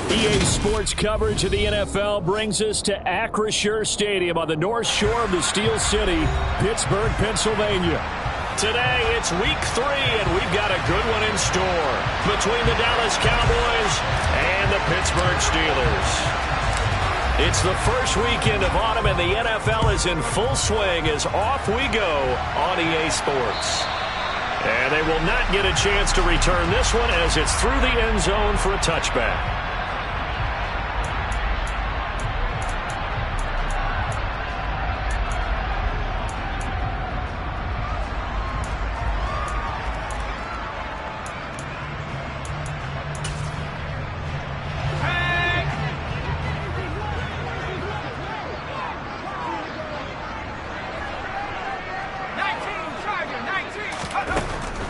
EA Sports coverage of the NFL brings us to Acrisure Stadium on the north shore of the Steel City, Pittsburgh, Pennsylvania. Today, it's week 3, and we've got a good one in store between the Dallas Cowboys and the Pittsburgh Steelers. It's the first weekend of autumn, and the NFL is in full swing as off we go on EA Sports. And they will not get a chance to return this one as it's through the end zone for a touchback.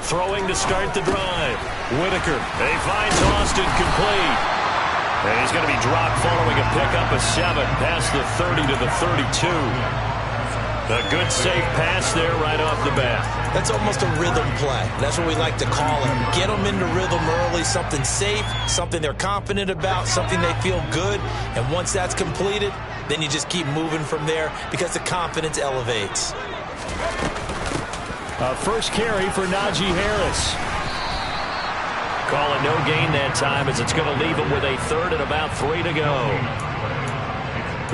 Throwing to start the drive. Whitaker. He finds Austin complete. And he's going to be dropped following a pickup of 7 past the 30 to the 32. A good safe pass there right off the bat. That's almost a rhythm play. That's what we like to call it. Get them into rhythm early, something safe, something they're confident about, something they feel good. And once that's completed, then you just keep moving from there because the confidence elevates. First carry for Najee Harris. Call it no gain that time as it's going to leave him with a 3rd and about 3 to go.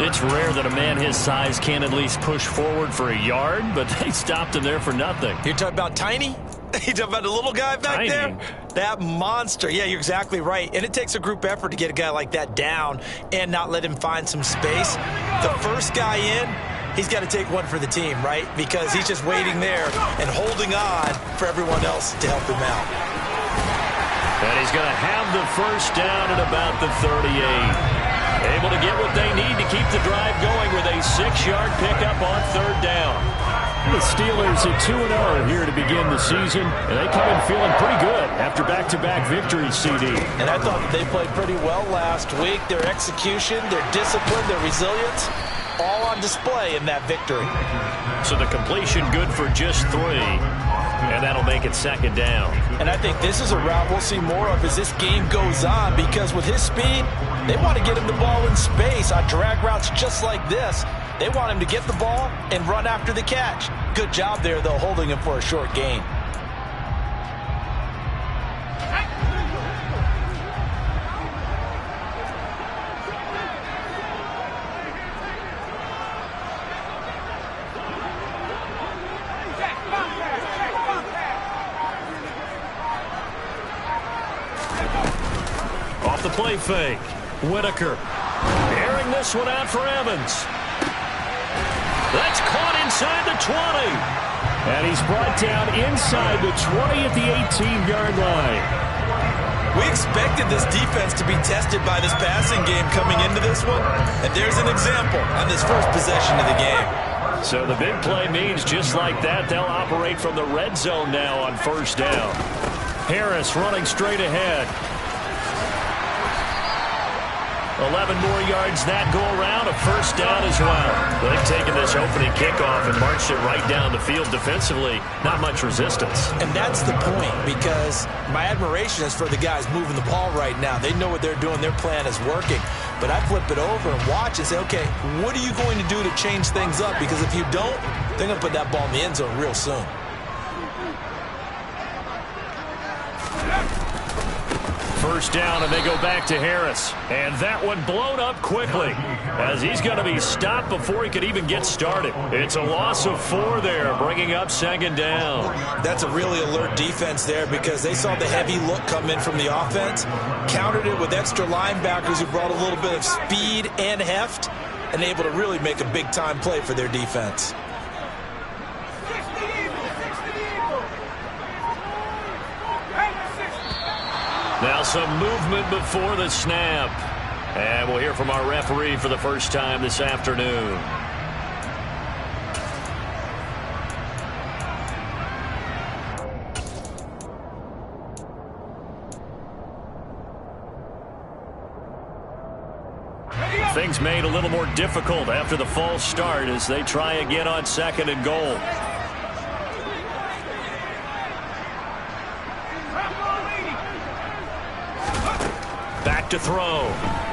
It's rare that a man his size can at least push forward for a yard, but they stopped him there for nothing. You're talking about Tiny? You're talking about the little guy back there? That monster. Yeah, you're exactly right. And it takes a group effort to get a guy like that down and not let him find some space. The first guy in, he's got to take one for the team, right? Because he's just waiting there and holding on for everyone else to help him out. And he's going to have the first down at about the 38. Able to get what they need to keep the drive going with a 6-yard pickup on 3rd down. The Steelers at 2-0 here to begin the season, and they come in feeling pretty good after back-to-back victories, CD. And I thought that they played pretty well last week. Their execution, their discipline, their resilience, all on display in that victory. So the completion good for just 3, and that'll make it 2nd down. And I think this is a route we'll see more of as this game goes on, because with his speed, they want to get him the ball in space on drag routes just like this. They want him to get the ball and run after the catch. Good job there, though, holding him for a short gain. Off the play fake. Whitaker airing this one out for Evans. That's caught inside the 20. And he's brought down inside the 20 at the 18-yard line. We expected this defense to be tested by this passing game coming into this one. And there's an example on this first possession of the game. So the big play means just like that, they'll operate from the red zone now on 1st down. Harris running straight ahead. 11 more yards that go around, a 1st down as well. They've taken this opening kickoff and marched it right down the field defensively. Not much resistance. And that's the point, because my admiration is for the guys moving the ball right now. They know what they're doing. Their plan is working. But I flip it over and watch and say, okay, what are you going to do to change things up? Because if you don't, they're going to put that ball in the end zone real soon. First down, and they go back to Harris. And that one blown up quickly as he's going to be stopped before he could even get started. It's a loss of 4 there, bringing up 2nd down. That's a really alert defense there, because they saw the heavy look come in from the offense, countered it with extra linebackers who brought a little bit of speed and heft, and able to really make a big-time play for their defense. Now some movement before the snap. And we'll hear from our referee for the first time this afternoon. Things made a little more difficult after the false start as they try again on 2nd and goal. Back to throw.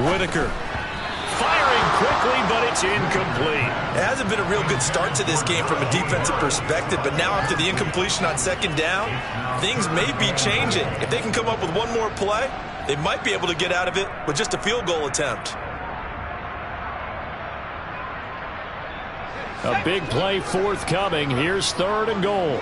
Whitaker. Firing quickly, but it's incomplete. It hasn't been a real good start to this game from a defensive perspective, but now after the incompletion on second down, things may be changing. If they can come up with one more play, they might be able to get out of it with just a field goal attempt. A big play forthcoming. Here's 3rd and goal.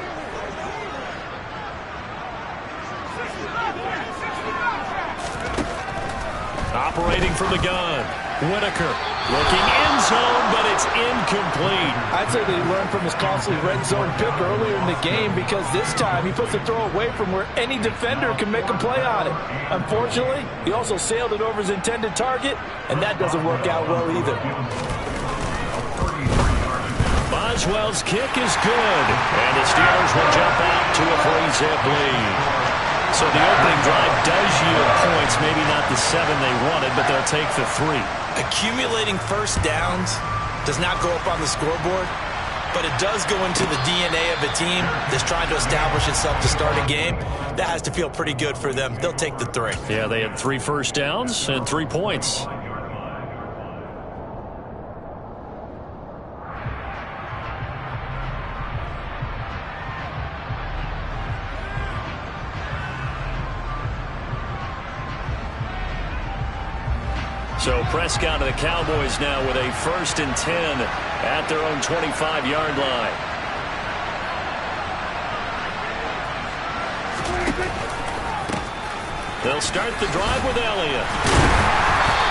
Operating from the gun. Whitaker looking end zone, but it's incomplete. I'd say that he learned from his costly red zone pick earlier in the game, because this time he puts the throw away from where any defender can make a play on it. Unfortunately, he also sailed it over his intended target, and that doesn't work out well either. Boswell's kick is good, and the Steelers will jump out to a 3-zip lead. So the opening drive does yield points, maybe not the 7 they wanted, but they'll take the 3. Accumulating first downs does not go up on the scoreboard, but it does go into the DNA of a team that's trying to establish itself to start a game. That has to feel pretty good for them. They'll take the 3. Yeah, they had 3 first downs and 3 points. So Prescott and the Cowboys now with a 1st and 10 at their own 25-yard line. They'll start the drive with Elliott.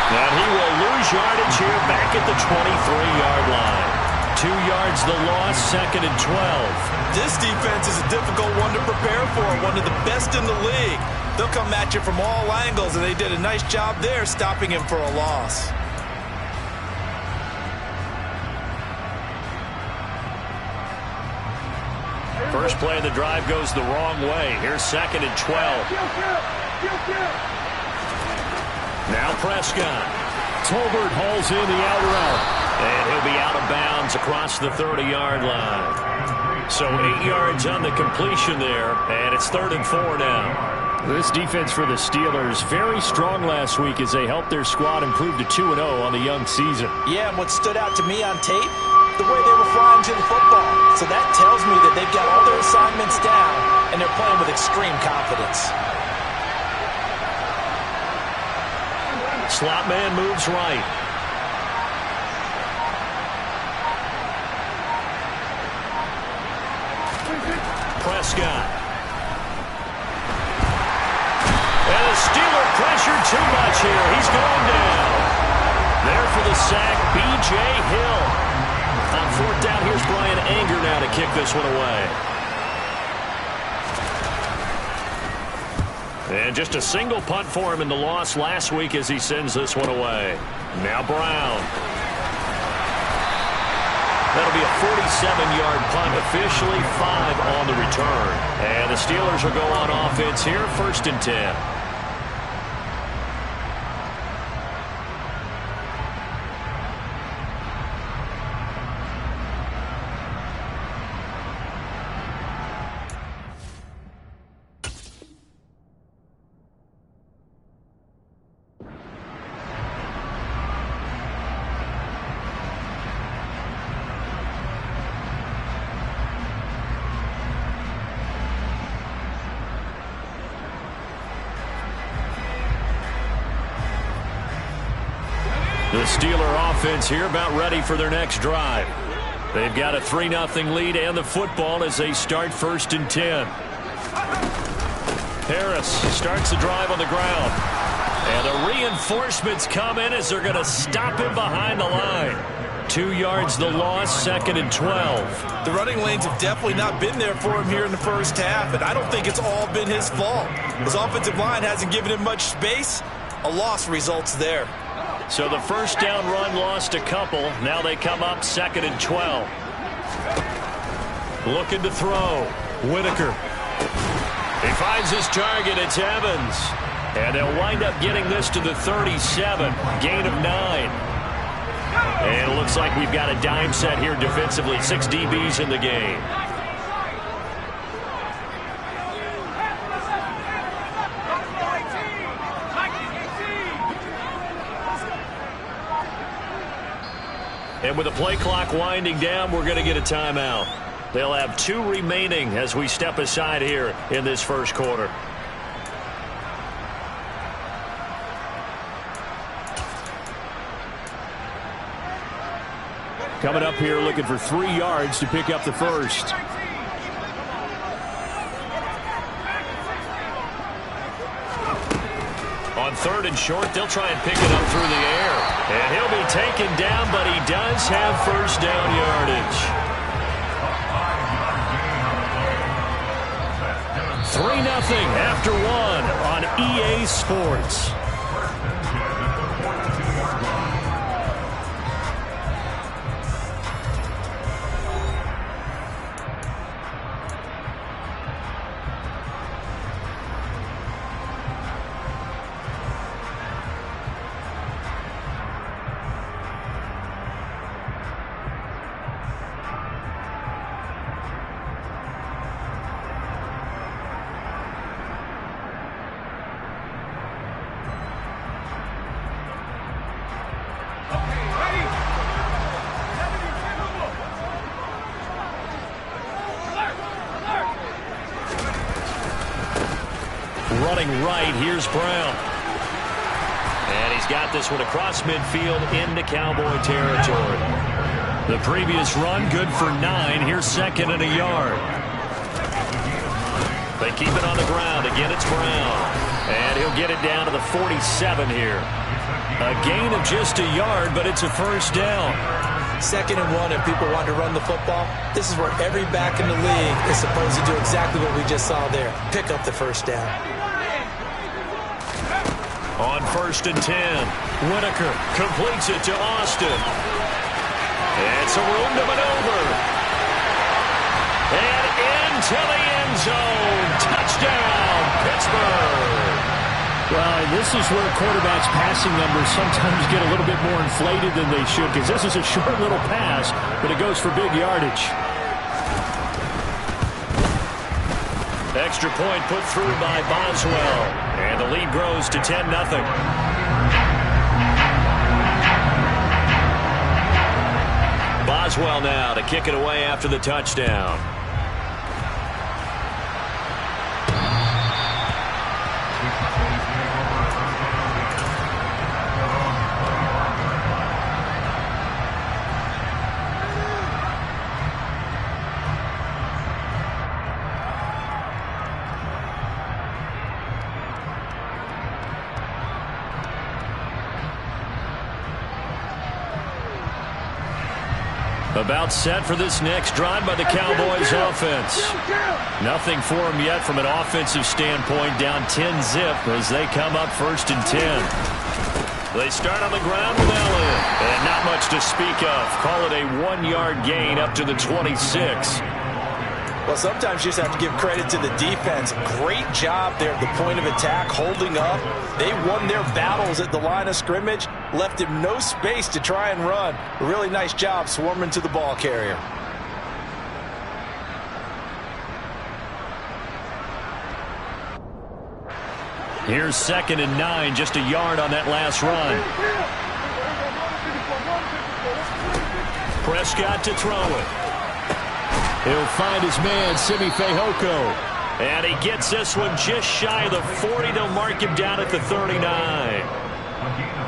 And he will lose yardage here back at the 23-yard line. 2 yards the loss, 2nd and 12. This defense is a difficult one to prepare for, one of the best in the league. They'll come at you from all angles, and they did a nice job there stopping him for a loss. First play of the drive goes the wrong way. Here's 2nd and 12. Now Prescott. Tolbert hauls in the out route. And he'll be out of bounds across the 30-yard line. So 8 yards on the completion there, and it's 3rd and 4 now. This defense for the Steelers, very strong last week as they helped their squad improve to 2-0 on the young season. Yeah, and what stood out to me on tape, the way they were flying to the football. So that tells me that they've got all their assignments down, and they're playing with extreme confidence. Slot man moves right. Prescott. And the Steeler pressure too much here. He's going down. There for the sack, B.J. Hill. On 4th down, here's Brian Anger now to kick this one away. And just a single punt for him in the loss last week as he sends this one away. Now Brown. That'll be a 47-yard punt, officially 5 on the return. And the Steelers will go on offense here, 1st and 10. The Steeler offense here about ready for their next drive. They've got a 3-0 lead and the football as they start 1st and 10. Harris starts the drive on the ground. And the reinforcements come in as they're going to stop him behind the line. 2 yards the loss, 2nd and 12. The running lanes have definitely not been there for him here in the first half, and I don't think it's all been his fault. His offensive line hasn't given him much space. A loss results there. So the first down run lost a couple. Now they come up 2nd and 12. Looking to throw. Whitaker. He finds his target. It's Evans. And they'll wind up getting this to the 37. Gain of 9. And it looks like we've got a dime set here defensively. 6 DBs in the game. And with the play clock winding down, we're going to get a timeout. They'll have 2 remaining as we step aside here in this first quarter. Coming up here looking for 3 yards to pick up the first. On 3rd and short, they'll try and pick it up through the air. And he'll be taken down, but he does have first down yardage. 3-0 after 1 on EA Sports. Running right, here's Brown. And he's got this one across midfield into Cowboy territory. The previous run, good for 9. Here's 2nd and a yard. They keep it on the ground. Again, it's Brown. And he'll get it down to the 47 here. A gain of just a yard, but it's a first down. 2nd and 1, and people want to run the football. This is where every back in the league is supposed to do exactly what we just saw there. Pick up the first down. On 1st and 10, Whitaker completes it to Austin. And some room to maneuver. And into the end zone. Touchdown, Pittsburgh. Well, and this is where quarterbacks' passing numbers sometimes get a little bit more inflated than they should, because this is a short little pass, but it goes for big yardage. Extra point put through by Boswell. And the lead grows to 10-0. Boswell now to kick it away after the touchdown. About set for this next drive by the Cowboys offense. Nothing for them yet from an offensive standpoint. Down 10-0 as they come up 1st and 10. They start on the ground with Elliott. And not much to speak of. Call it a 1-yard gain up to the 26. Well, sometimes you just have to give credit to the defense. Great job there at the point of attack, holding up. They won their battles at the line of scrimmage, left him no space to try and run. A really nice job swarming to the ball carrier. Here's 2nd and 9, just a yard on that last run. Prescott to throw it. He'll find his man, Simi Fehoko. And he gets this one just shy of the 40. They'll mark him down at the 39.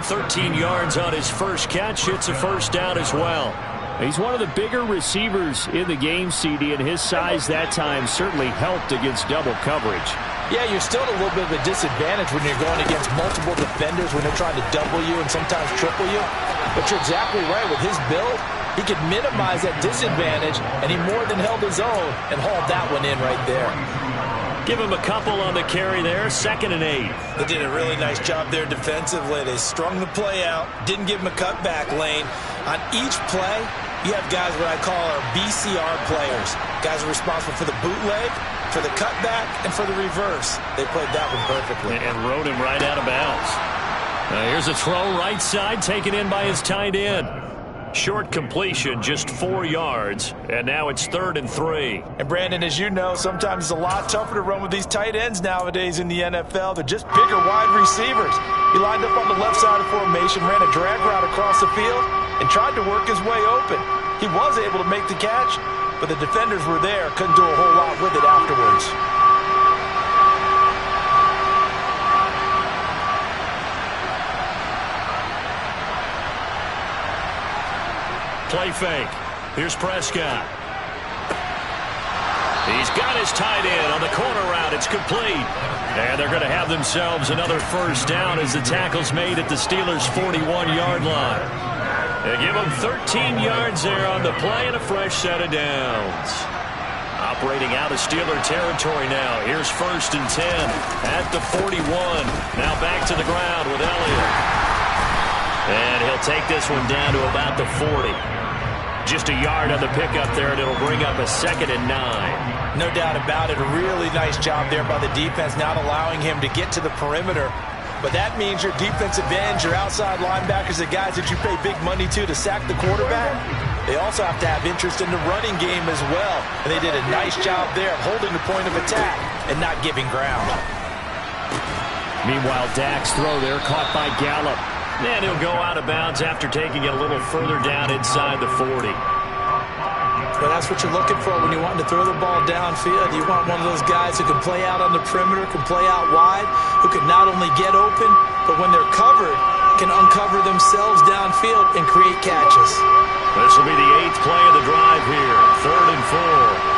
13 yards on his first catch. It's a first down as well. He's one of the bigger receivers in the game, CD, and his size that time certainly helped against double coverage. Yeah, you're still at a little bit of a disadvantage when you're going against multiple defenders when they're trying to double you and sometimes triple you. But you're exactly right. With his build, he could minimize that disadvantage, and he more than held his own and hauled that one in right there. Give him a couple on the carry there. 2nd and 8. They did a really nice job there defensively. They strung the play out, didn't give him a cutback lane. On each play, you have guys what I call our BCR players. Guys are responsible for the bootleg, for the cutback, and for the reverse. They played that one perfectly. And rode him right out of bounds. Here's a throw right side, taken in by his tight end. Short completion, just 4 yards, and now it's 3rd and 3. And Brandon, as you know, sometimes it's a lot tougher to run with these tight ends nowadays in the NFL. They're just bigger wide receivers. He lined up on the left side of formation, ran a drag route across the field, and tried to work his way open. He was able to make the catch, but the defenders were there, couldn't do a whole lot with it afterwards. Play fake. Here's Prescott. He's got his tight end on the corner route. It's complete. And they're going to have themselves another first down as the tackle's made at the Steelers' 41-yard line. They give them 13 yards there on the play and a fresh set of downs. Operating out of Steeler territory now. Here's 1st and 10 at the 41. Now back to the ground with Elliott. And he'll take this one down to about the 40. Just a yard on the pickup there, and it'll bring up a 2nd and 9. No doubt about it. A really nice job there by the defense, not allowing him to get to the perimeter. But that means your defensive ends, your outside linebackers, the guys that you pay big money to sack the quarterback, they also have to have interest in the running game as well. And they did a nice job there of holding the point of attack and not giving ground. Meanwhile, Dak's throw there caught by Gallup. And he'll go out of bounds after taking it a little further down inside the 40. Well, that's what you're looking for when you're wanting to throw the ball downfield. You want one of those guys who can play out on the perimeter, can play out wide, who can not only get open, but when they're covered, can uncover themselves downfield and create catches. This will be the 8th play of the drive here. 3rd and 4.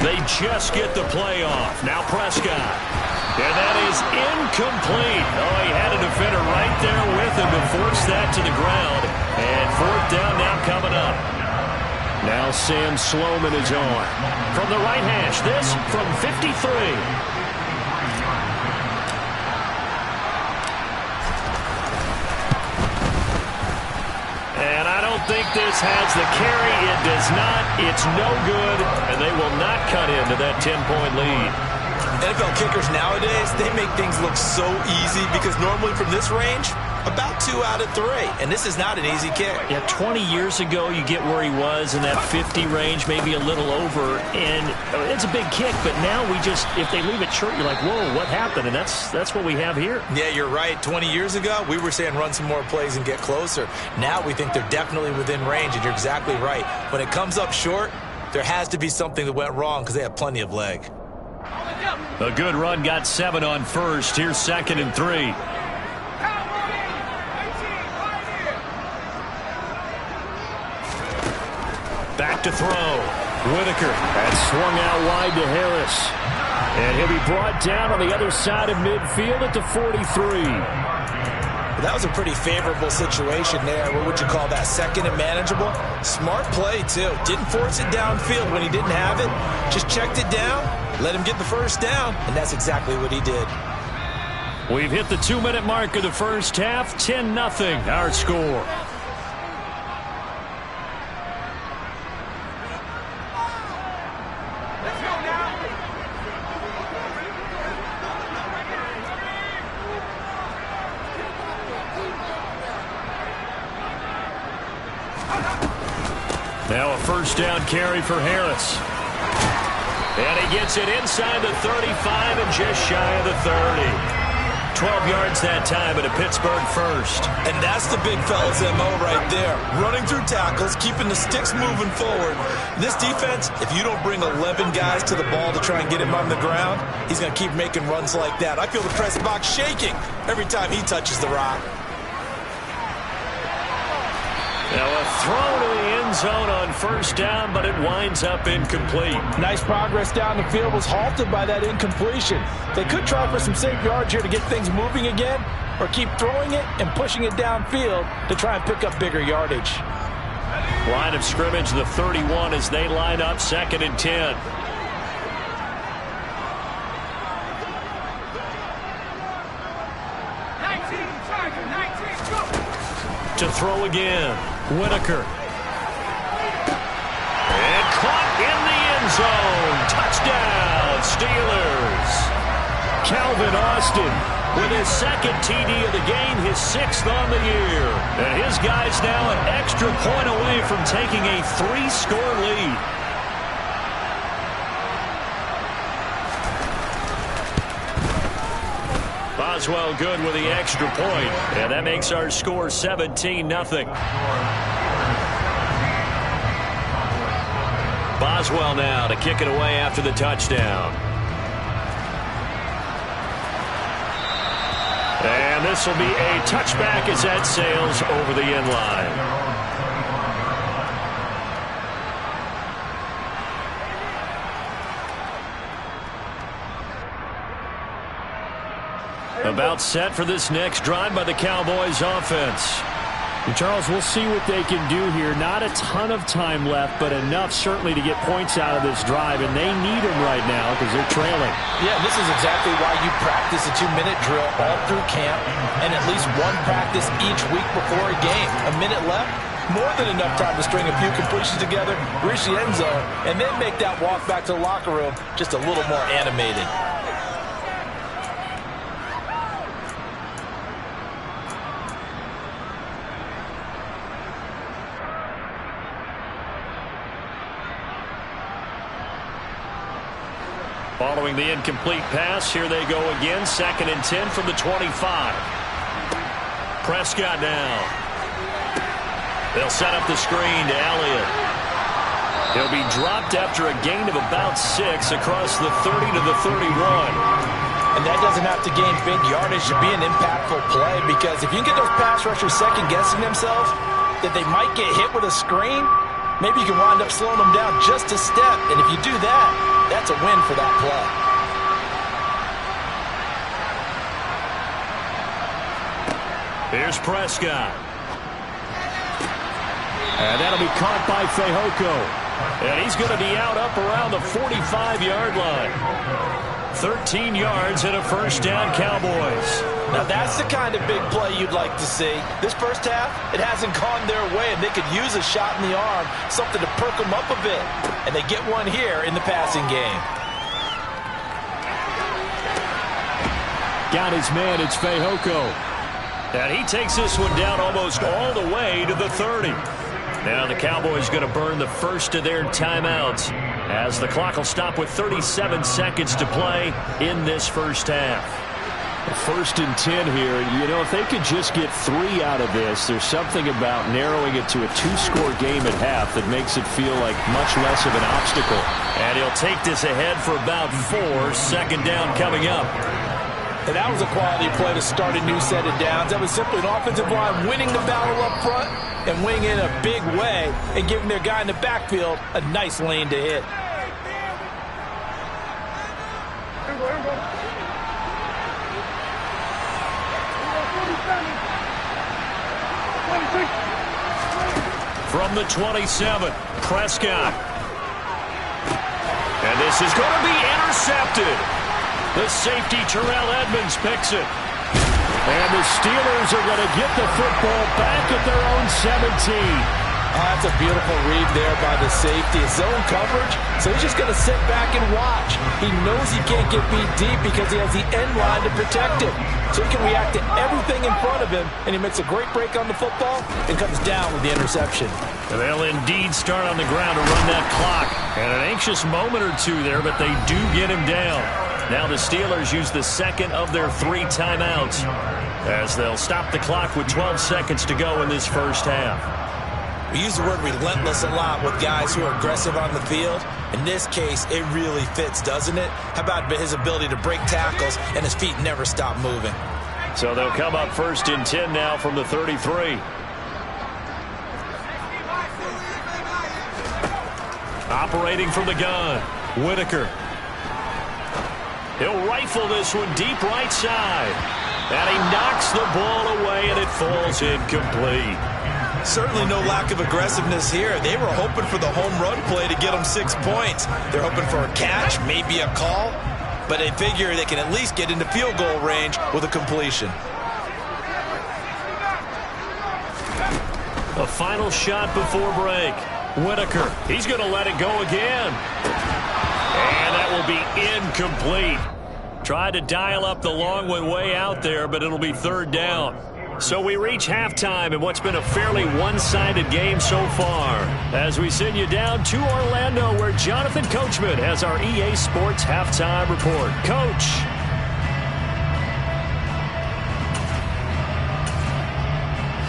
They just get the play off. Now Prescott. And that is incomplete. Oh, he had a defender right there with him to force that to the ground. And 4th down now coming up. Now Sam Sloman is on. From the right hash, this from 53. And I don't think this has the carry. It does not. It's no good. And they will not cut into that 10-point lead. NFL kickers nowadays, they make things look so easy because normally from this range, about 2 out of 3. And this is not an easy kick. Yeah, 20 years ago, you get where he was in that 50 range, maybe a little over. And it's a big kick, but now we just, if they leave it short, you're like, whoa, what happened? And that's what we have here. Yeah, you're right. 20 years ago, we were saying run some more plays and get closer. Now we think they're definitely within range, and you're exactly right. When it comes up short, there has to be something that went wrong because they have plenty of leg. A good run got 7 on 1st. Here's 2nd and 3. Back to throw. Whitaker. That swung out wide to Harris. And he'll be brought down on the other side of midfield at the 43. That was a pretty favorable situation there. What would you call that? 2nd and manageable? Smart play, too. Didn't force it downfield when he didn't have it. Just checked it down, let him get the first down, and that's exactly what he did. We've hit the 2-minute mark of the first half. 10-0 our score. Now a first down carry for Harris. And he gets it inside the 35 and just shy of the 30. 12 yards that time at a Pittsburgh first. And that's the big fella's MO right there. Running through tackles, keeping the sticks moving forward. This defense, if you don't bring 11 guys to the ball to try and get him on the ground, he's going to keep making runs like that. I feel the press box shaking every time he touches the rock. Now a throw to the end zone on first down, but it winds up incomplete. Nice progress down the field was halted by that incompletion. They could try for some safe yards here to get things moving again, or keep throwing it and pushing it downfield to try and pick up bigger yardage. Line of scrimmage, the 31 as they line up 2nd and 10. to throw again. Whitaker. And caught in the end zone. Touchdown, Steelers. Calvin Austin with his second TD of the game, his 6th on the year. And his guy's now an extra point away from taking a 3-score lead. Boswell good with the extra point, and that makes our score 17-0. Boswell now to kick it away after the touchdown. And this will be a touchback as that sails over the end line. About set for this next drive by the Cowboys offense. And Charles, we'll see what they can do here. Not a ton of time left, but enough certainly to get points out of this drive, and they need them right now because they're trailing. Yeah, this is exactly why you practice a 2-minute drill all through camp and at least one practice each week before a game. A minute left, more than enough time to string a few completions together, reach the end zone, and then make that walk back to the locker room just a little more animated. Following the incomplete pass, here they go again. 2nd and 10 from the 25. Prescott now. They'll set up the screen to Elliott. He'll be dropped after a gain of about 6 across the 30 to the 31. And that doesn't have to gain big yardage to be an impactful play, because if you can get those pass rushers second-guessing themselves that they might get hit with a screen, maybe you can wind up slowing them down just a step. And if you do that, that's a win for that play. Here's Prescott. And that'll be caught by Fehoko. And he's going to be out up around the 45-yard line. 13 yards and a first down, Cowboys. Now that's the kind of big play you'd like to see. This first half, it hasn't gone their way, and they could use a shot in the arm, something to perk them up a bit. And they get one here in the passing game. Got his man, it's Fehoko. And he takes this one down almost all the way to the 30. Now the Cowboys going to burn the first of their timeouts as the clock will stop with 37 seconds to play in this first half. 1st and 10 here. You know, if they could just get 3 out of this, there's something about narrowing it to a 2-score game at half that makes it feel like much less of an obstacle. And he'll take this ahead for about 4. 2nd down coming up. And that was a quality play to start a new set of downs. That was simply an offensive line winning the battle up front and winning in a big way and giving their guy in the backfield a nice lane to hit. From the 27, Prescott. And this is going to be intercepted. The safety, Terrell Edmonds, picks it. And the Steelers are going to get the football back at their own 17. Oh, that's a beautiful read there by the safety. It's zone coverage, so he's just going to sit back and watch. He knows he can't get beat deep because he has the end line to protect him. So he can react to everything in front of him, and he makes a great break on the football and comes down with the interception. And they'll indeed start on the ground to run that clock. And an anxious moment or two there, but they do get him down. Now the Steelers use the second of their 3 timeouts as they'll stop the clock with 12 seconds to go in this first half. We use the word relentless a lot with guys who are aggressive on the field. In this case, it really fits, doesn't it? How about his ability to break tackles and his feet never stop moving? So they'll come up 1st and 10 now from the 33. Operating from the gun, Whitaker. He'll rifle this one deep right side. And he knocks the ball away, and it falls incomplete. Certainly no lack of aggressiveness here. They were hoping for the home run play to get them 6 points. They're hoping for a catch, maybe a call, but they figure they can at least get into field goal range with a completion. A final shot before break. Whitaker, he's going to let it go again. And that will be incomplete. Tried to dial up the long one way out there, but it'll be third down. So we reach halftime in what's been a fairly one-sided game so far. As we send you down to Orlando, where Jonathan Coachman has our EA Sports halftime report. Coach.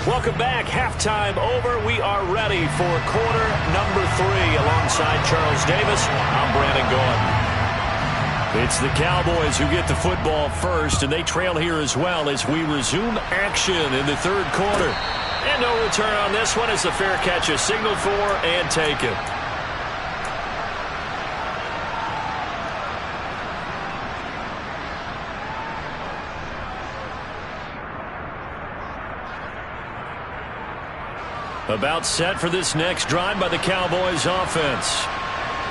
Welcome back. Halftime over. We are ready for quarter number 3. Alongside Charles Davis, I'm Brandon Gaudin. It's the Cowboys who get the football first, and they trail here as well as we resume action in the third quarter. And no return on this one as the fair catch is signaled for and taken. About set for this next drive by the Cowboys offense.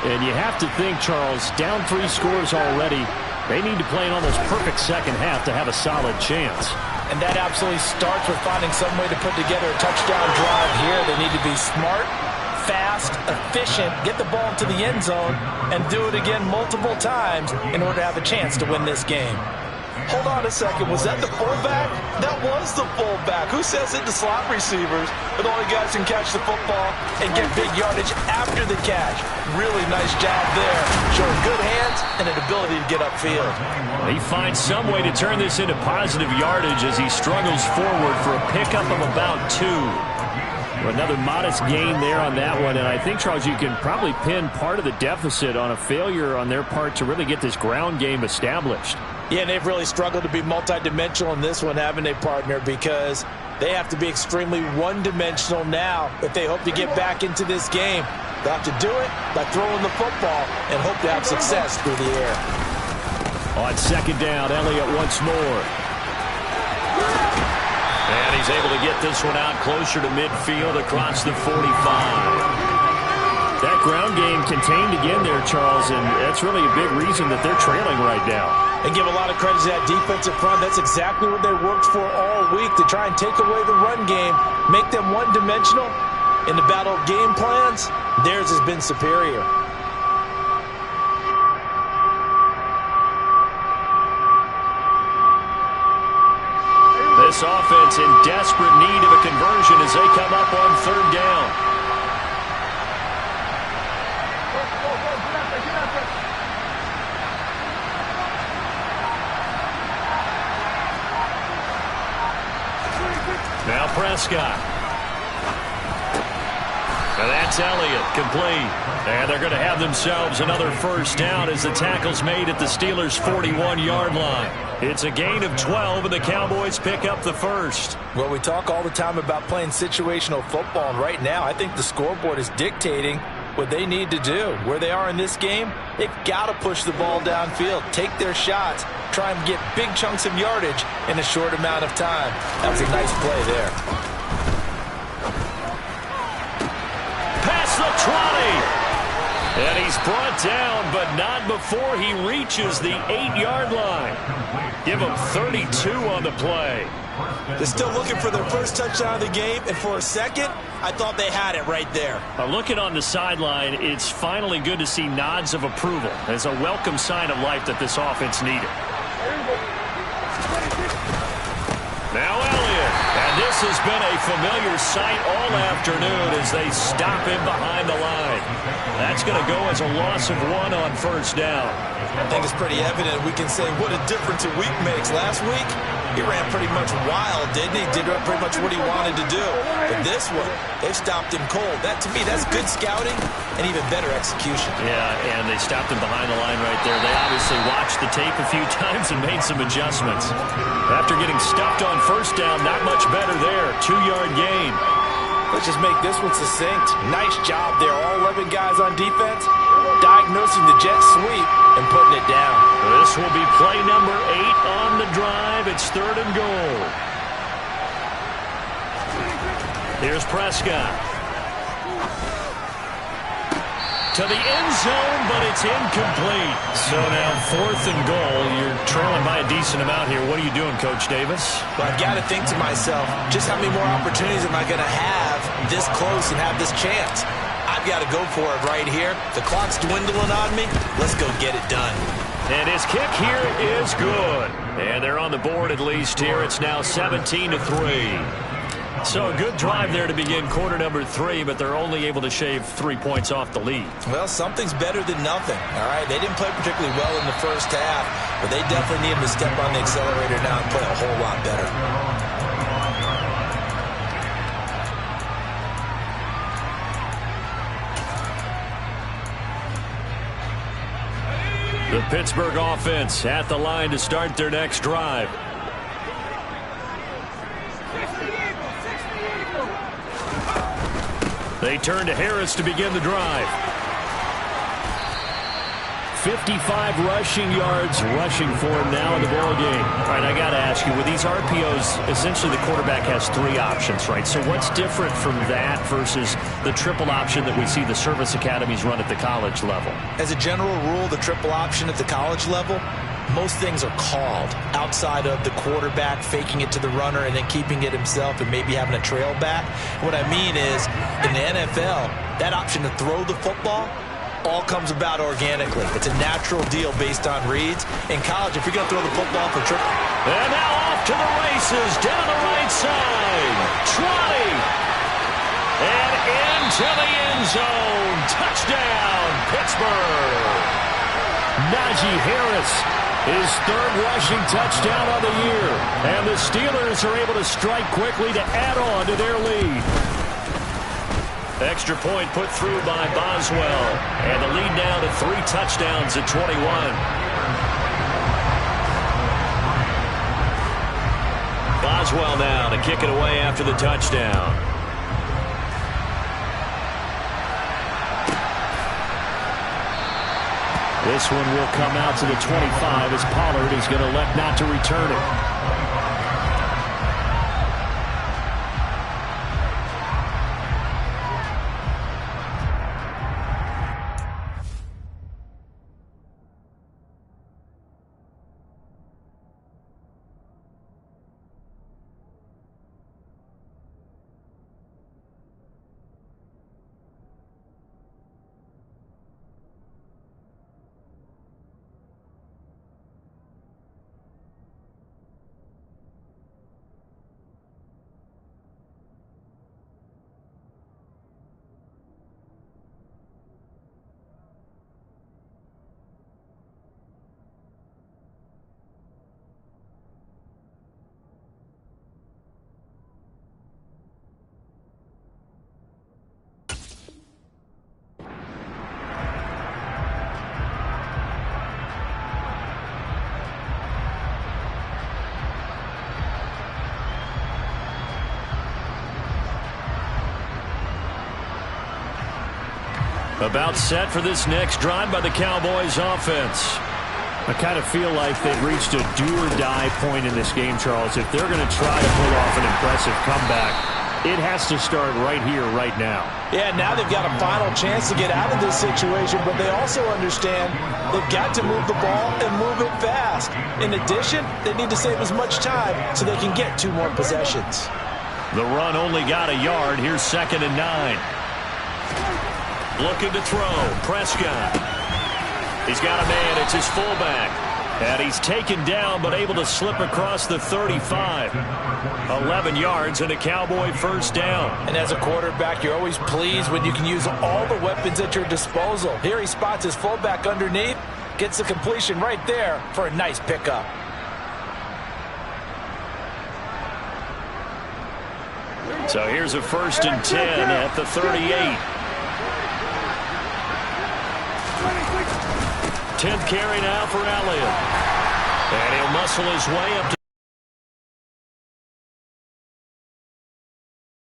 And you have to think, Charles, down 3 scores already. They need to play an almost perfect second half to have a solid chance. And that absolutely starts with finding some way to put together a touchdown drive here. They need to be smart, fast, efficient, get the ball to the end zone, and do it again multiple times in order to have a chance to win this game. Hold on a second. Was that the fullback? That was the fullback. Who says it? The slot receivers. But only guys can catch the football and get big yardage after the catch. Really nice job there. Showing good hands and an ability to get upfield. He finds some way to turn this into positive yardage as he struggles forward for a pickup of about 2. Another modest gain there on that one. And I think, Charles, you can probably pin part of the deficit on a failure on their part to really get this ground game established. Yeah, and they've really struggled to be multidimensional in this one, haven't they, partner? Because they have to be extremely one-dimensional now if they hope to get back into this game. They'll have to do it by throwing the football and hope to have success through the air. On second down, Elliott once more. And he's able to get this one out closer to midfield across the 45. That ground game contained again there, Charles, and that's really a big reason that they're trailing right now. And give a lot of credit to that defensive front. That's exactly what they worked for all week, to try and take away the run game, make them one-dimensional. In the battle of game plans, theirs has been superior. This offense in desperate need of a conversion as they come up on third down. Now Prescott. And that's Elliott, complete. And they're going to have themselves another first down as the tackle's made at the Steelers' 41-yard line. It's a gain of 12, and the Cowboys pick up the first. Well, we talk all the time about playing situational football, and right now I think the scoreboard is dictating what they need to do. Where they are in this game, they've got to push the ball downfield, take their shots, try and get big chunks of yardage in a short amount of time. That was a nice play there. Past the 20. And he's brought down, but not before he reaches the 8-yard line. Give him 32 on the play. They're still looking for their first touchdown of the game, and for a second, I thought they had it right there. Looking on the sideline, it's finally good to see nods of approval as a welcome sign of life that this offense needed. Now Elliott, and this has been a familiar sight all afternoon as they stop him behind the line. That's going to go as a loss of 1 on first down. I think it's pretty evident we can say what a difference a week makes. Last week, he ran pretty much wild, didn't he? Did pretty much what he wanted to do. But this one, they've stopped him cold. That, to me, that's good scouting and even better execution. Yeah, and they stopped him behind the line right there. They obviously watched the tape a few times and made some adjustments. After getting stuffed on first down, not much better there. 2-yard gain. Let's just make this one succinct. Nice job there. All 11 guys on defense diagnosing the jet sweep and putting it down. This will be play number 8 on the drive. It's 3rd and goal. Here's Prescott. to the end zone, but it's incomplete. So now 4th and goal. You're trailing by a decent amount here. What are you doing, Coach Davis? Well, I've got to think to myself, just how many more opportunities am I going to have this close and have this chance? I've got to go for it right here. The clock's dwindling on me. Let's go get it done. And his kick here is good. And they're on the board at least here. It's now 17-3. So a good drive there to begin quarter number 3, but they're only able to shave 3 points off the lead. Well, something's better than nothing. All right, they didn't play particularly well in the first half, but they definitely need them to step on the accelerator now and play a whole lot better. The Pittsburgh offense at the line to start their next drive. They turn to Harris to begin the drive. 55 rushing yards rushing for him now in the ball game. All right, I got to ask you, with these RPOs, essentially the quarterback has 3 options, right? So what's different from that versus the triple option that we see the service academies run at the college level? As a general rule, the triple option at the college level, most things are called outside of the quarterback faking it to the runner and then keeping it himself and maybe having a trail back. What I mean is, in the NFL, that option to throw the football all comes about organically. It's a natural deal based on reads. In college, if you're going to throw the football for triple. And now off to the races, down the right side. Trotty. And into the end zone. Touchdown, Pittsburgh. Najee Harris. His 3rd rushing touchdown on the year. And the Steelers are able to strike quickly to add on to their lead. Extra point put through by Boswell. And the lead now to 3 touchdowns at 21. Boswell now to kick it away after the touchdown. This one will come out to the 25 as Pollard is going to elect not to return it. About set for this next drive by the Cowboys offense. I kind of feel like they've reached a do-or-die point in this game, Charles. If they're going to try to pull off an impressive comeback, it has to start right here, right now. Yeah, now they've got a final chance to get out of this situation, but they also understand they've got to move the ball and move it fast. In addition, they need to save as much time so they can get 2 more possessions. The run only got a yard. Here's 2nd and 9. Looking to throw. Prescott. He's got a man. It's his fullback. And he's taken down but able to slip across the 35. 11 yards and a Cowboy first down. And as a quarterback, you're always pleased when you can use all the weapons at your disposal. Here he spots his fullback underneath. Gets the completion right there for a nice pickup. So here's a 1st and 10 at the 38. 10th carry now for Elliott. And he'll muscle his way up to.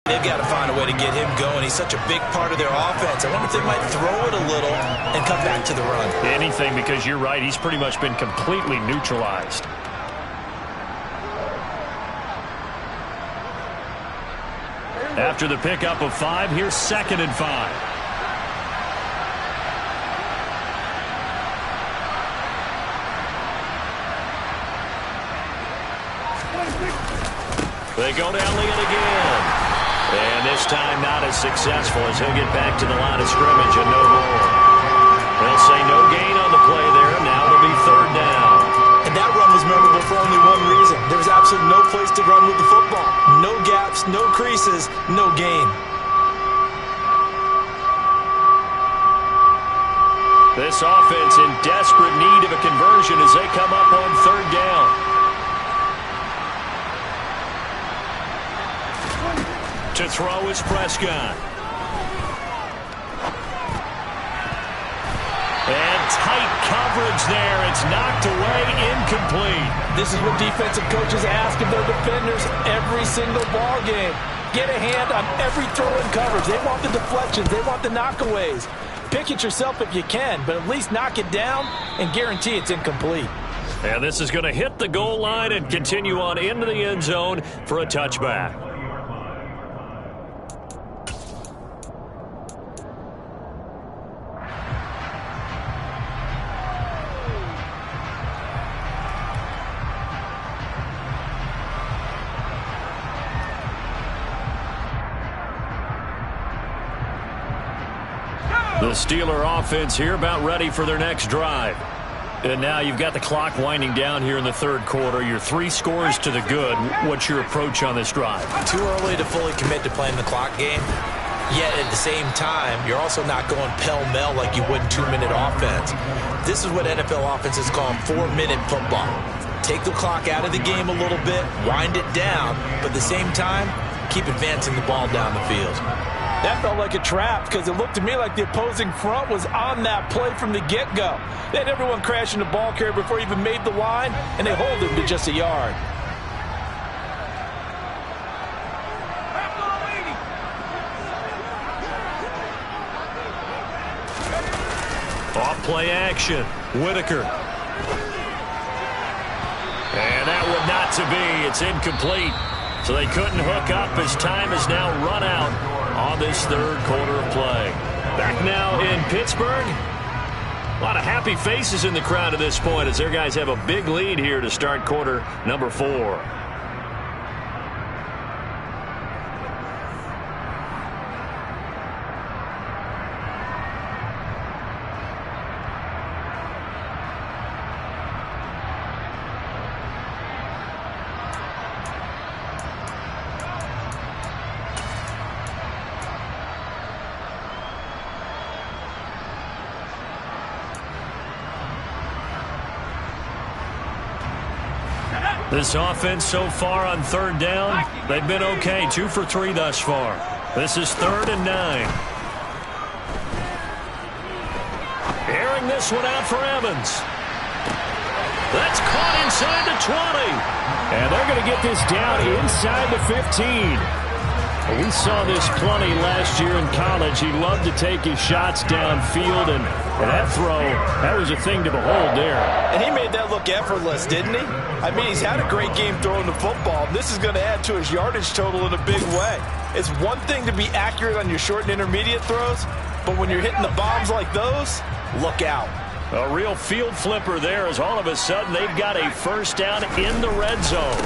They've got to find a way to get him going. He's such a big part of their offense. I wonder if they might throw it a little and come back to the run. Anything, because you're right. He's pretty much been completely neutralized. After the pickup of 5, here's 2nd and 5. They go down lead again. And this time not as successful as he'll get back to the line of scrimmage and no more. They'll say no gain on the play there. Now it'll be third down. And that run was memorable for only one reason. There was absolutely no place to run with the football. No gaps, no creases, no gain. This offense in desperate need of a conversion as they come up on third down. To throw is Prescott. And tight coverage there. It's knocked away, incomplete. This is what defensive coaches ask of their defenders every single ball game. Get a hand on every throw in coverage. They want the deflections. They want the knockaways. Pick it yourself if you can, but at least knock it down and guarantee it's incomplete. And this is going to hit the goal line and continue on into the end zone for a touchback. The Steeler offense here about ready for their next drive. And now you've got the clock winding down here in the third quarter. You're 3 scores to the good. What's your approach on this drive? Too early to fully commit to playing the clock game. Yet at the same time, you're also not going pell-mell like you would in 2-minute offense. This is what NFL offenses call 4-minute football. Take the clock out of the game a little bit, wind it down, but at the same time, keep advancing the ball down the field. That felt like a trap because it looked to me like the opposing front was on that play from the get-go. They had everyone crashing the ball carrier before he even made the line, and they hold him to just a yard. Off play action. Whitaker. And that one not to be. It's incomplete. So they couldn't hook up as time has now run out on this third quarter of play. Back now in Pittsburgh. A lot of happy faces in the crowd at this point as their guys have a big lead here to start quarter number 4. This offense so far on third down, they've been okay. 2 for 3 thus far. This is 3rd and 9. Airing this one out for Evans. That's caught inside the 20. And they're going to get this down inside the 15. We saw this plenty last year in college. He loved to take his shots downfield, and that throw, that was a thing to behold there. And he made that look effortless, didn't he? I mean, he's had a great game throwing the football. This is going to add to his yardage total in a big way. It's one thing to be accurate on your short and intermediate throws, but when you're hitting the bombs like those, look out. A real field flipper there as all of a sudden they've got a first down in the red zone.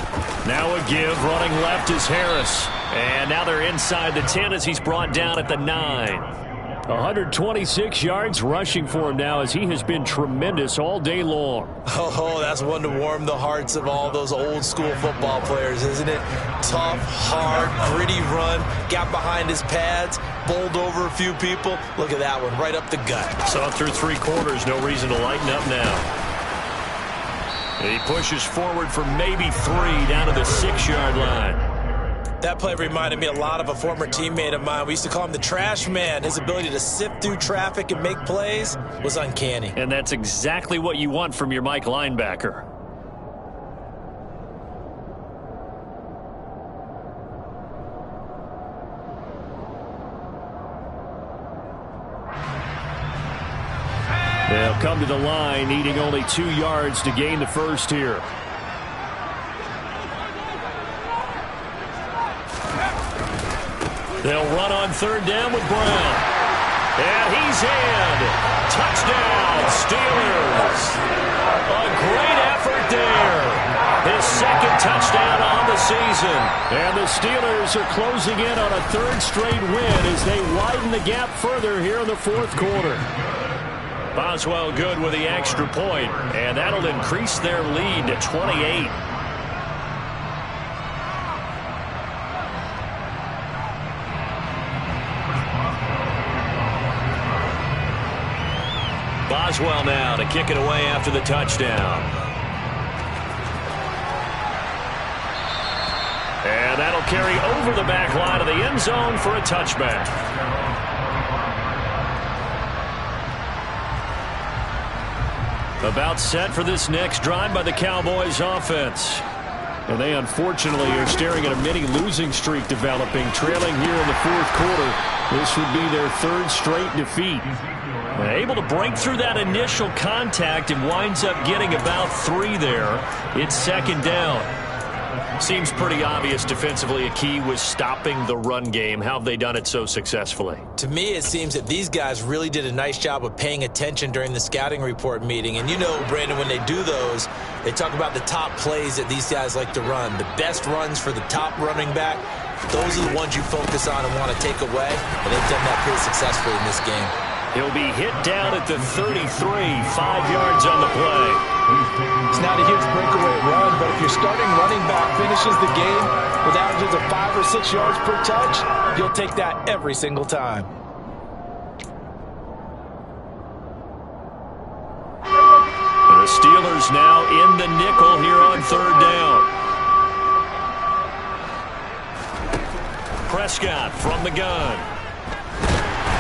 Now a give, running left is Harris. And now they're inside the 10 as he's brought down at the 9. 126 yards rushing for him now as he has been tremendous all day long. Oh, that's one to warm the hearts of all those old school football players, isn't it? Tough, hard, gritty run, got behind his pads, bowled over a few people. Look at that one, right up the gut. Saw through 3 quarters, no reason to lighten up now. And he pushes forward for maybe 3 down to the 6-yard line. That play reminded me a lot of a former teammate of mine. We used to call him the trash man. His ability to sift through traffic and make plays was uncanny. And that's exactly what you want from your Mike linebacker. They'll come to the line, needing only 2 yards to gain the first here. They'll run on third down with Brown. And he's in. Touchdown, Steelers. A great effort there. his second touchdown on the season. And the Steelers are closing in on a third straight win as they widen the gap further here in the fourth quarter. Boswell good with the extra point, and that'll increase their lead to 28. Boswell now to kick it away after the touchdown. And that'll carry over the back line of the end zone for a touchback. About set for this next drive by the Cowboys offense. And they unfortunately are staring at a mini losing streak developing, trailing here in the fourth quarter. This would be their third straight defeat. Able to break through that initial contact and winds up getting about 3 there. It's second down. Seems pretty obvious defensively a key was stopping the run game. How have they done it so successfully? To me, it seems that these guys really did a nice job of paying attention during the scouting report meeting. And you know, Brandon, when they do those, they talk about the top plays that these guys like to run. The best runs for the top running back, those are the ones you focus on and want to take away. And they've done that pretty successfully in this game. He'll be hit down at the 33, 5 yards on the play. It's not a huge breakaway run, but if your starting running back finishes the game with averages of 5 or 6 yards per touch, you'll take that every single time. The Steelers now in the nickel here on third down. Prescott from the gun.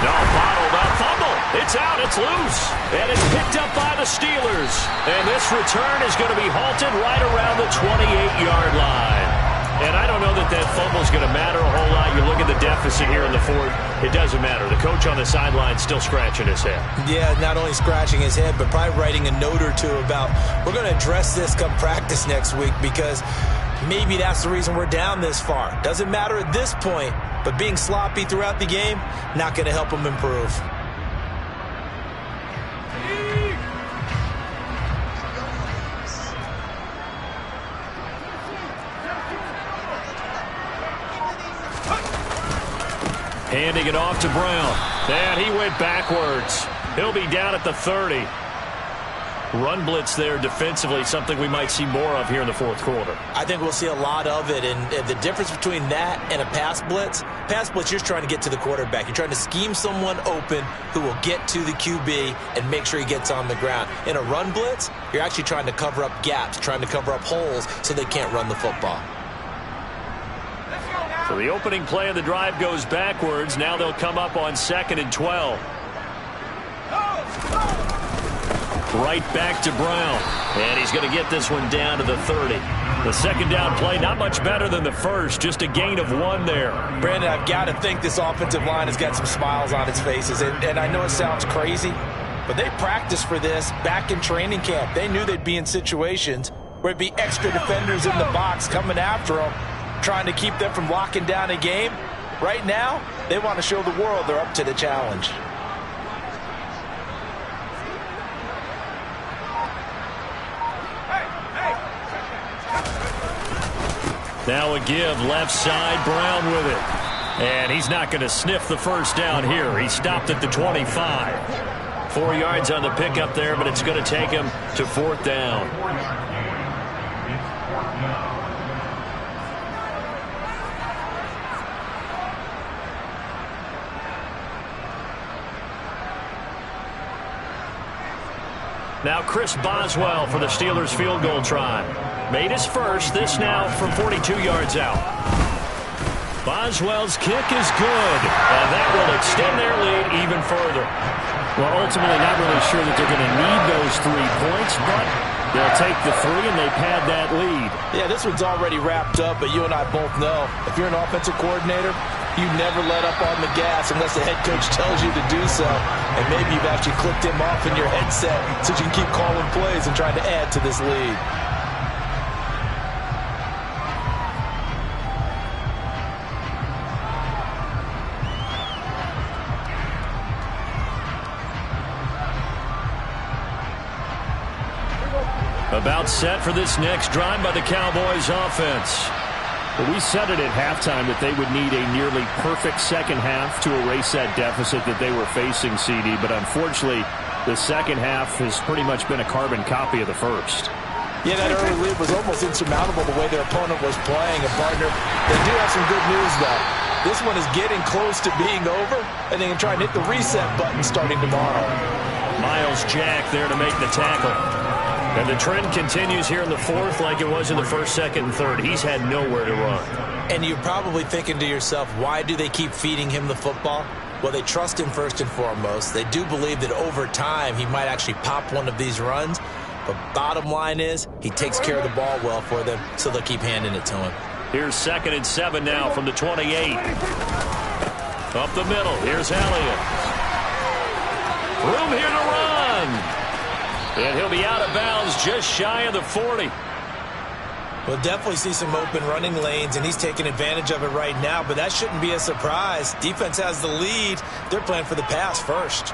No, bottled up fumble. It's out. It's loose. And it's picked up by the Steelers. And this return is going to be halted right around the 28-yard line. And I don't know that that fumble is going to matter a whole lot. You look at the deficit here in the fourth. It doesn't matter. The coach on the sideline still scratching his head. Yeah, not only scratching his head, but probably writing a note or two about we're going to address this come practice next week because maybe that's the reason we're down this far. Doesn't matter at this point. But being sloppy throughout the game, not going to help them improve. Handing it off to Brown. And he went backwards. He'll be down at the 30. Run blitz there defensively, something we might see more of here in the fourth quarter. I think we'll see a lot of it, and the difference between that and a pass blitz, you're just trying to get to the quarterback. You're trying to scheme someone open who will get to the QB and make sure he gets on the ground. In a run blitz, you're actually trying to cover up gaps, trying to cover up holes so they can't run the football. So the opening play of the drive goes backwards. Now they'll come up on 2nd and 12. Right back to Brown. And he's going to get this one down to the 30. The second down play, not much better than the first. Just a gain of 1 there. Brandon, I've got to think this offensive line has got some smiles on its faces. And I know it sounds crazy, but they practiced for this back in training camp. They knew they'd be in situations where it'd be extra defenders in the box coming after them, trying to keep them from locking down a game. Right now, they want to show the world they're up to the challenge. Now a give, left side, Brown with it. And he's not going to sniff the first down here. He stopped at the 25. 4 yards on the pickup there, but it's going to take him to 4th down. Now Chris Boswell for the Steelers field goal try. Made his first, this now from 42 yards out. Boswell's kick is good, and that will extend their lead even further. Well, ultimately not really sure that they're going to need those 3 points, but they'll take the 3 and they pad that lead. Yeah, this one's already wrapped up, but you and I both know if you're an offensive coordinator, you never let up on the gas unless the head coach tells you to do so. And maybe you've actually clicked him off in your headset so you can keep calling plays and trying to add to this lead. About set for this next drive by the Cowboys offense. Well, we said it at halftime that they would need a nearly perfect second half to erase that deficit that they were facing, CD. But unfortunately, the second half has pretty much been a carbon copy of the first. Yeah, that early lead was almost insurmountable the way their opponent was playing. And, partner, they do have some good news, though. This one is getting close to being over, and they can try and hit the reset button starting tomorrow. Miles Jack there to make the tackle. And the trend continues here in the fourth like it was in the first, second, and third. He's had nowhere to run. And you're probably thinking to yourself, why do they keep feeding him the football? Well, they trust him first and foremost. They do believe that over time he might actually pop one of these runs. But bottom line is he takes care of the ball well for them, so they'll keep handing it to him. Here's 2nd and 7 now from the 28. Up the middle. Here's Elliott. Room here to run. And he'll be out of bounds just shy of the 40. We'll definitely see some open running lanes, and he's taking advantage of it right now, but that shouldn't be a surprise. Defense has the lead. They're playing for the pass first.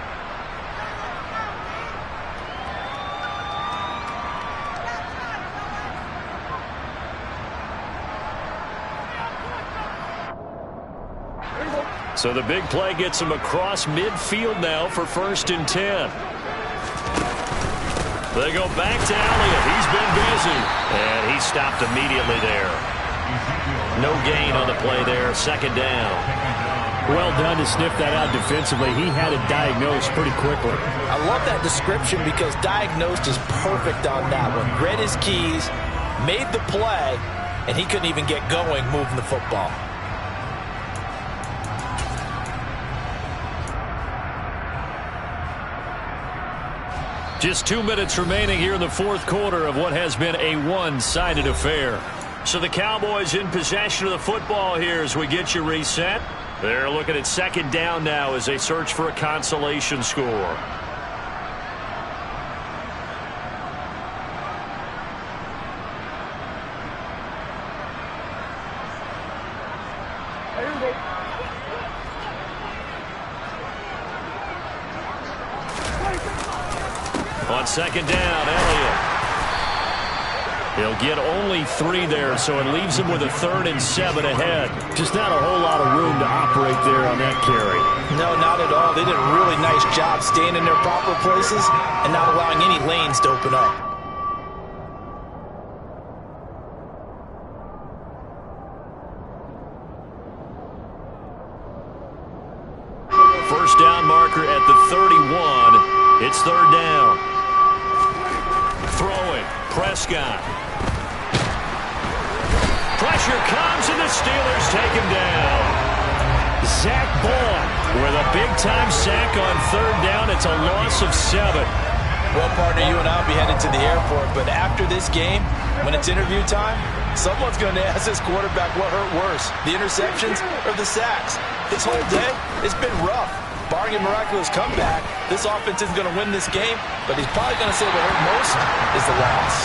So the big play gets him across midfield now for 1st and 10. They go back to Elliott. He's been busy. And he stopped immediately there. No gain on the play there. 2nd down. Well done to sniff that out defensively. He had it diagnosed pretty quickly. I love that description because diagnosed is perfect on that one. Read his keys, made the play, and he couldn't even get going moving the football. Just 2 minutes remaining here in the fourth quarter of what has been a one-sided affair. So the Cowboys in possession of the football here as we get you reset. They're looking at 2nd down now as they search for a consolation score. On 2nd down, Elliott. He'll get only 3 there, so it leaves him with a 3rd and 7 ahead. Just not a whole lot of room to operate there on that carry. No, not at all. They did a really nice job staying in their proper places and not allowing any lanes to open up. First down marker at the 31. It's 3rd down. Throwing. Prescott. Pressure comes, and the Steelers take him down. Zach Ball with a big-time sack on 3rd down. It's a loss of 7. Well, partner, you and I will be headed to the airport, but after this game, when it's interview time, someone's going to ask this quarterback what hurt worse, the interceptions or the sacks. This whole day, it's been rough. Barring a miraculous comeback, this offense isn't going to win this game, but he's probably going to say what hurt most is the loss.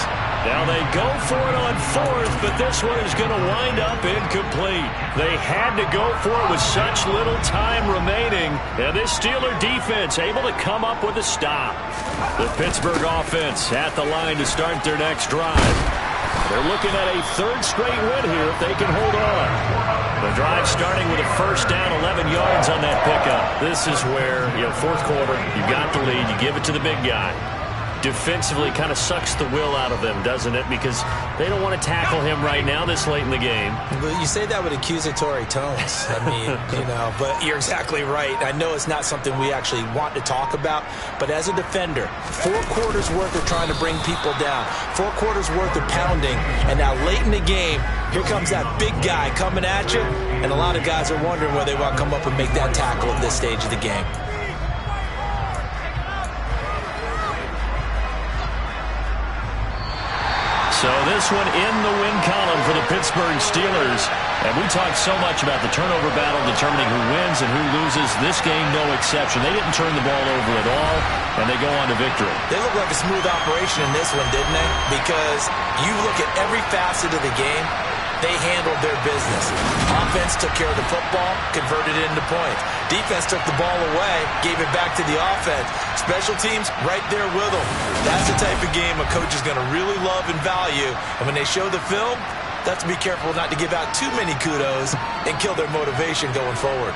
Now they go for it on 4th, but this one is going to wind up incomplete. They had to go for it with such little time remaining, and this Steeler defense able to come up with a stop. The Pittsburgh offense at the line to start their next drive. They're looking at a 3rd straight win here if they can hold on. The drive starting with a 1st down, 11 yards on that pickup. This is where, 4th quarter, you got the lead, you give it to the big guy. Defensively kind of sucks the will out of them, doesn't it? Because they don't want to tackle him right now this late in the game. But you say that with accusatory tones. I mean, but you're exactly right. I know it's not something we actually want to talk about, but as a defender, 4 quarters worth of trying to bring people down, 4 quarters worth of pounding, and now late in the game, here comes that big guy coming at you, and a lot of guys are wondering whether they want to come up and make that tackle at this stage of the game. So this one in the win column for the Pittsburgh Steelers. And we talked so much about the turnover battle determining who wins and who loses. This game, no exception. They didn't turn the ball over at all, and they go on to victory. They look like a smooth operation in this one, didn't they? Because you look at every facet of the game, they handled their business. Offense took care of the football, converted it into points. Defense took the ball away, gave it back to the offense. Special teams, right there with them. That's the type of game a coach is going to really love and value. And when they show the film, they have to be careful not to give out too many kudos and kill their motivation going forward.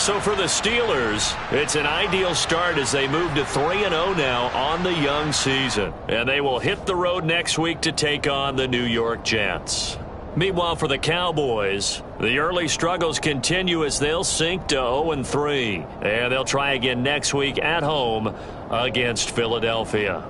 So for the Steelers, it's an ideal start as they move to 3-0 now on the young season. And they will hit the road next week to take on the New York Jets. Meanwhile, for the Cowboys, the early struggles continue as they'll sink to 0-3. And they'll try again next week at home against Philadelphia.